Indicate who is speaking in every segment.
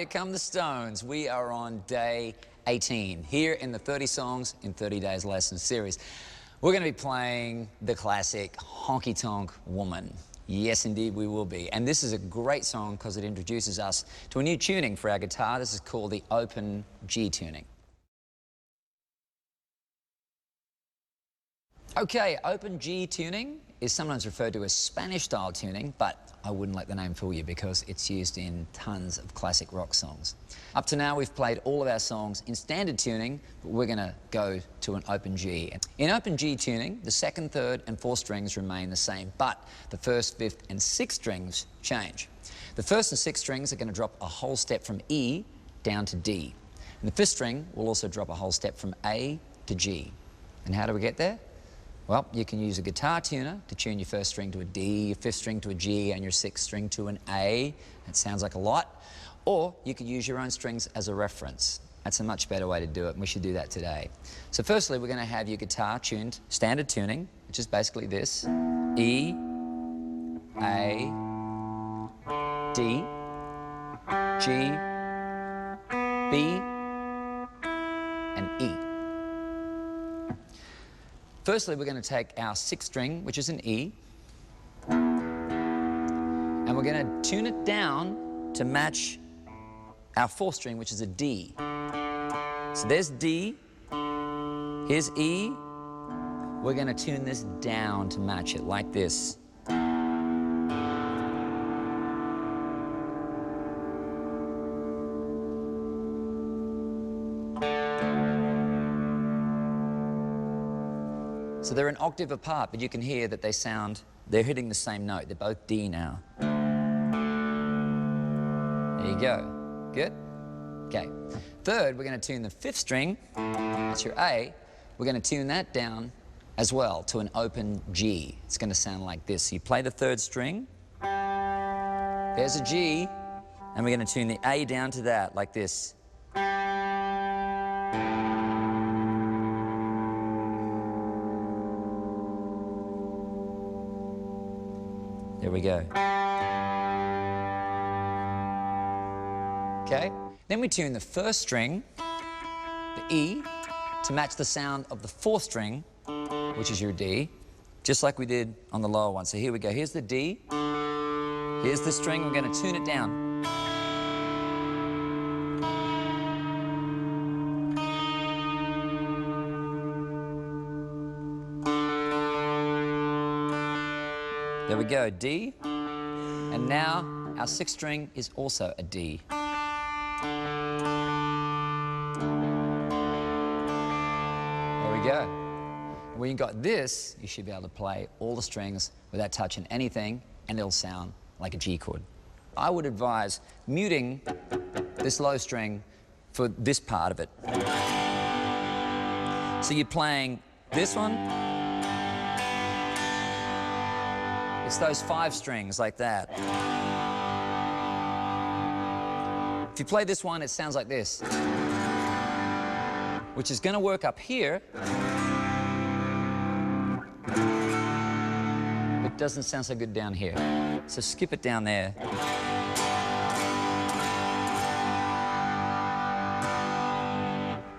Speaker 1: here come the Stones. We are on day 18 here in the 30 Songs in 30 Days Lesson series. We're going to be playing the classic Honky Tonk Woman. Yes, indeed, we will be. And this is a great song because it introduces us to a new tuning for our guitar. This is called the open G tuning. Okay, open G tuning is sometimes referred to as Spanish-style tuning, but I wouldn't let the name fool you because it's used in tons of classic rock songs. Up to now, we've played all of our songs in standard tuning, but we're going to go to an open G. In open G tuning, the second, third, and fourth strings remain the same, but the first, fifth, and sixth strings change. The first and sixth strings are going to drop a whole step from E down to D. And the fifth string will also drop a whole step from A to G. And how do we get there? Well, you can use a guitar tuner to tune your first string to a D, your fifth string to a G, and your sixth string to an A. That sounds like a lot. Or you could use your own strings as a reference. That's a much better way to do it, and we should do that today. So firstly, we're going to have your guitar tuned standard tuning, which is basically this: E, A, D, G, B, and E. Firstly, we're going to take our sixth string, which is an E, and we're going to tune it down to match our fourth string, which is a D. So there's D, here's E. We're going to tune this down to match it like this. So they're an octave apart, but you can hear that they're hitting the same note. They're both D now. There you go. Good? Okay. Third, we're going to tune the fifth string. That's your A. We're going to tune that down as well to an open G. It's going to sound like this. So you play the third string. There's a G. And we're going to tune the A down to that like this. There we go. Okay, then we tune the first string, the E, to match the sound of the fourth string, which is your D, just like we did on the lower one. So here we go. Here's the D. Here's the string. We're going to tune it down. There we go, D. And now our sixth string is also a D. There we go. When you got this, you should be able to play all the strings without touching anything, and it'll sound like a G chord. I would advise muting this low string for this part of it. So you're playing this one. It's those five strings like that. If you play this one, it sounds like this, which is going to work up here, but doesn't sound so good down here. So skip it down there.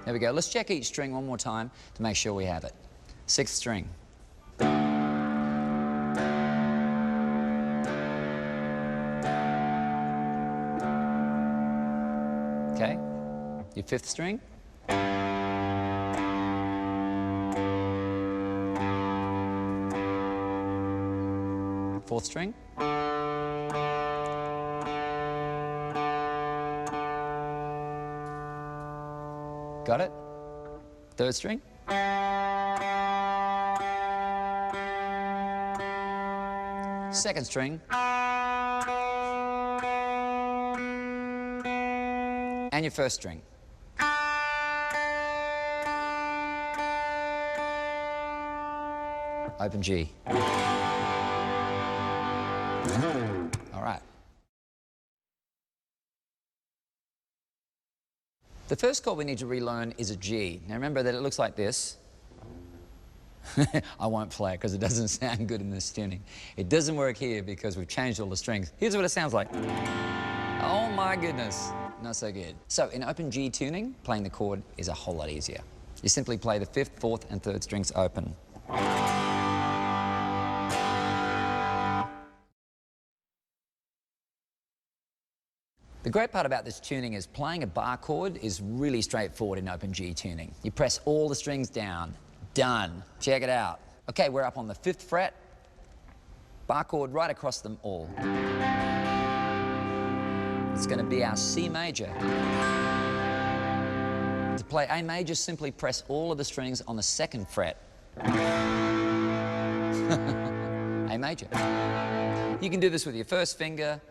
Speaker 1: There we go. Let's check each string one more time to make sure we have it. Sixth string. Okay, your fifth string. Fourth string. Got it? Third string. Second string. And your first string. Open G. All right. The first chord we need to relearn is a G. Now remember that it looks like this. I won't play it because it doesn't sound good in this tuning. It doesn't work here because we've changed all the strings. Here's what it sounds like. Oh my goodness. not so good. So in open G tuning, playing the chord is a whole lot easier. You simply play the 5th, 4th, and 3rd strings open. The great part about this tuning is playing a bar chord is really straightforward in open G tuning. You press all the strings down, done. Check it out. Okay, we're up on the 5th fret, bar chord right across them all. It's going to be our C major. To play A major, simply press all of the strings on the 2nd fret. A major. You can do this with your 1st finger,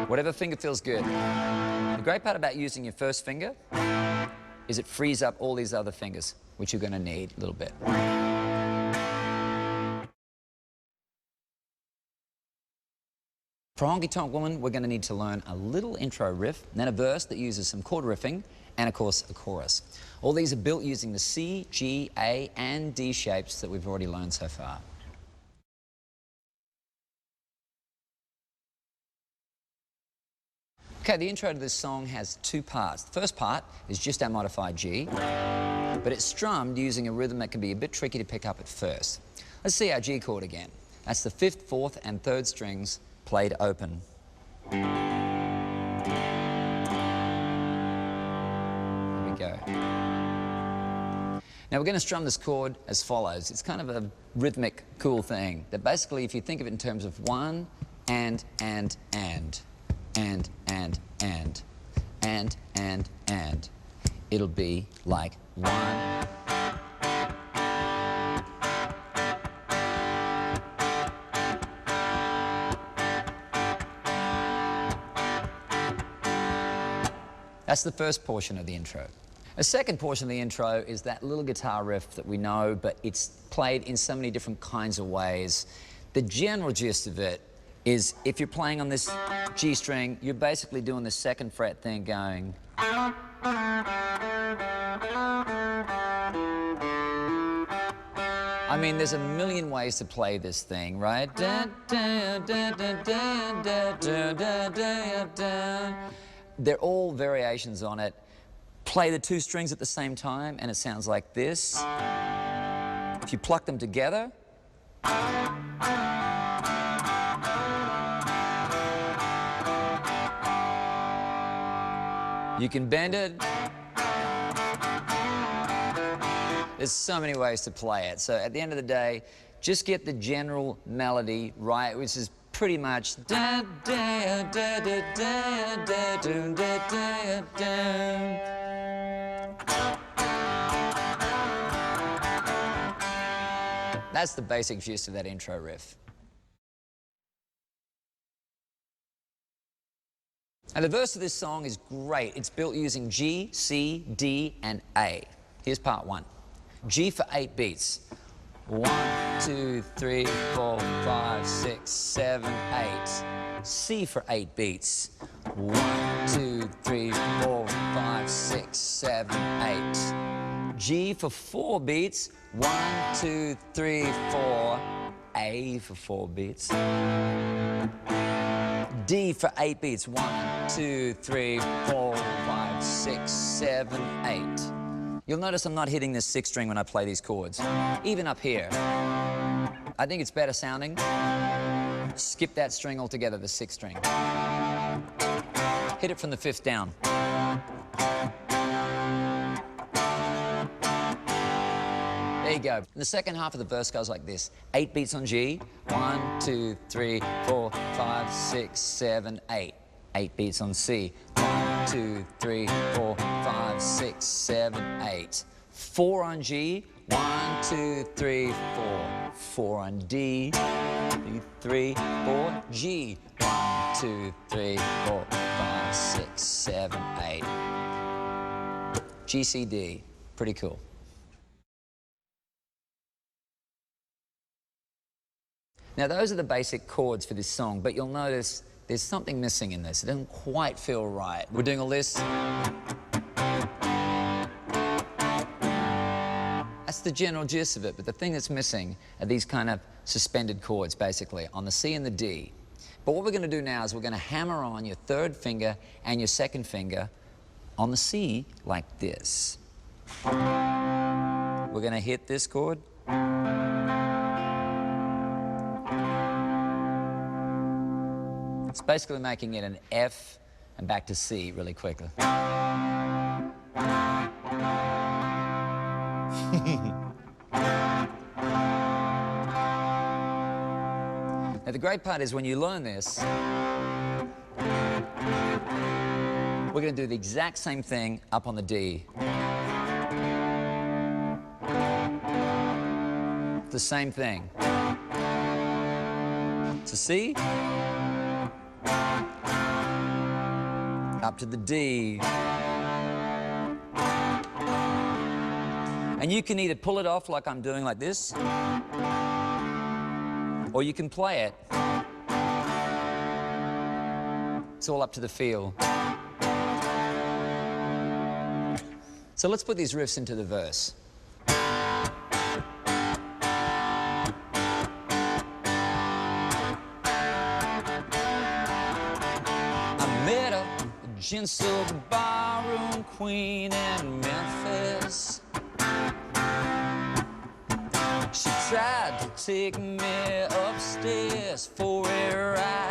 Speaker 1: whatever finger feels good. The great part about using your 1st finger is it frees up all these other fingers, which you're going to need a little bit. For Honky Tonk Woman, we're going to need to learn a little intro riff, and then a verse that uses some chord riffing, and of course a chorus. All these are built using the C, G, A, and D shapes that we've already learned so far. Okay, the intro to this song has 2 parts. The first part is just our modified G, but it's strummed using a rhythm that can be a bit tricky to pick up at first. Let's see our G chord again. That's the 5th, 4th, and 3rd strings played open. Here we go. Now we're going to strum this chord as follows. It's kind of a rhythmic, cool thing that basically, if you think of it in terms of 1 and, it'll be like 1. That's the first portion of the intro. The second portion of the intro is that little guitar riff that we know, but it's played in so many different kinds of ways. The general gist of it is if you're playing on this G string, you're basically doing the 2nd fret thing going. I mean, there's a million ways to play this thing, right? They're all variations on it. Play the 2 strings at the same time, and it sounds like this. If you pluck them together, you can bend it. There's so many ways to play it. So at the end of the day, just get the general melody right, which is pretty much da da da da da da da da da. That's the basic gist of that intro riff. And the verse of this song is great. It's built using G, C, D, and A. Here's part 1. G for 8 beats. 1, 2, 3, 4, 5, 6, 7, 8. C for 8 beats. 1, 2, 3, 4, 5, 6, 7, 8. G for 4 beats. 1, 2, 3, 4. A for 4 beats. D for 8 beats. 1, 2, 3, 4, 5, 6, 7, 8. You'll notice I'm not hitting this 6th string when I play these chords. Even up here. I think it's better sounding. Skip that string altogether, the 6th string. Hit it from the 5th down. There you go. And the second half of the verse goes like this. 8 beats on G. 1, 2, 3, 4, 5, 6, 7, 8. 8 beats on C. 1, 2, 3, 4, 5, 6, 7, 8. 4 on G. 1, 2, 3, 4. 4 on D. 3, 4. G. 1, 2, 3, 4, 5, 6, 7, 8. G, C, D. Pretty cool. Now, those are the basic chords for this song, but you'll notice there's something missing in this. It doesn't quite feel right. We're doing all this. That's the general gist of it, but the thing that's missing are these kind of suspended chords, basically, on the C and the D. But what we're going to do now is we're going to hammer on your third finger and your second finger on the C like this. We're going to hit this chord. It's basically making it an F and back to C really quickly. Now, the great part is when you learn this, we're going to do the exact same thing up on the D. The same thing. To C, up to the D. And you can either pull it off like I'm doing like this, or you can play it. It's all up to the feel. So let's put these riffs into the verse. I met a gentle barroom queen in Memphis. She tried to take me upstairs for a ride.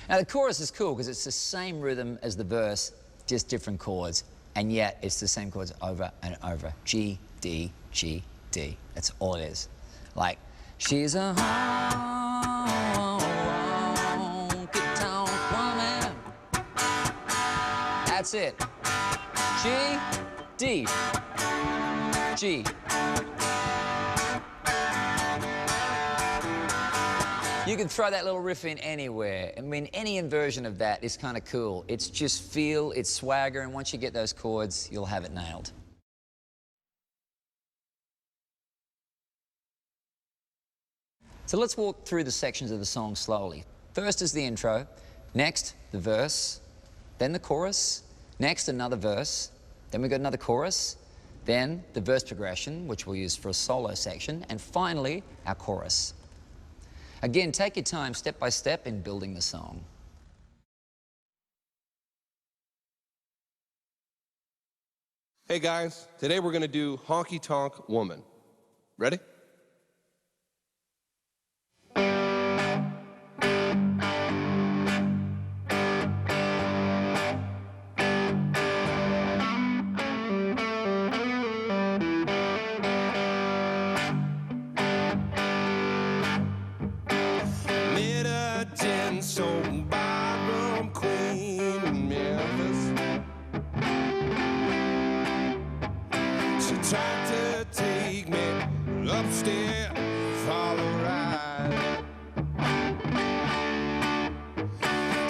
Speaker 1: Now the chorus is cool because it's the same rhythm as the verse, just different chords, and yet it's the same chords over and over. G, D, G, D. That's all it is. Like, she's a honky tonk woman. That's it. G, D, G. You can throw that little riff in anywhere. I mean, any inversion of that is kind of cool. It's just feel, it's swagger, and once you get those chords, you'll have it nailed. So let's walk through the sections of the song slowly. First is the intro, next the verse, then the chorus, next another verse, then we've got another chorus, then the verse progression, which we'll use for a solo section, and finally our chorus. Again, take your time step by step in building the song.
Speaker 2: Hey guys, today we're going to do Honky Tonk Woman. Ready? Tried to take me upstairs for a ride.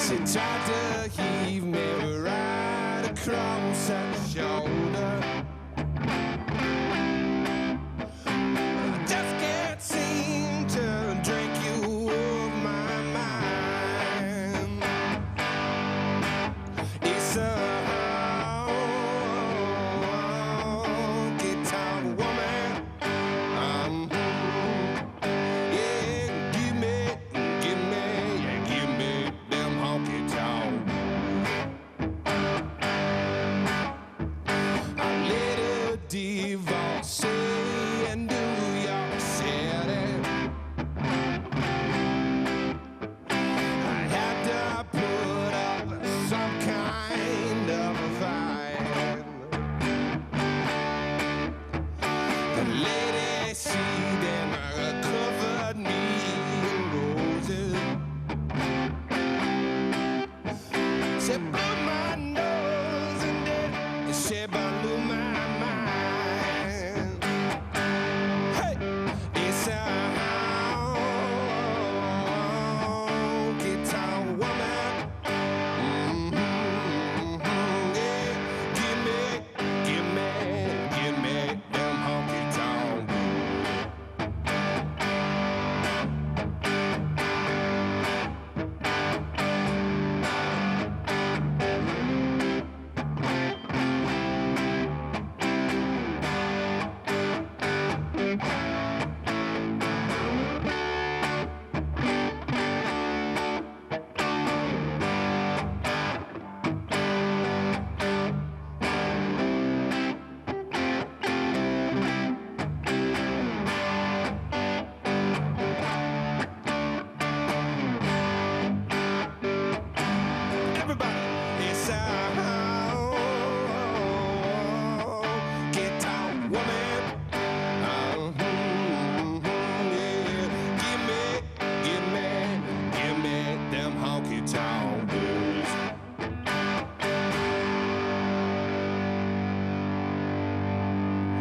Speaker 2: She tried to heave me right across her shoulder. I just can't seem to drink you off my mind. It's a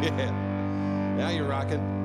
Speaker 2: Yeah. Now you're rocking.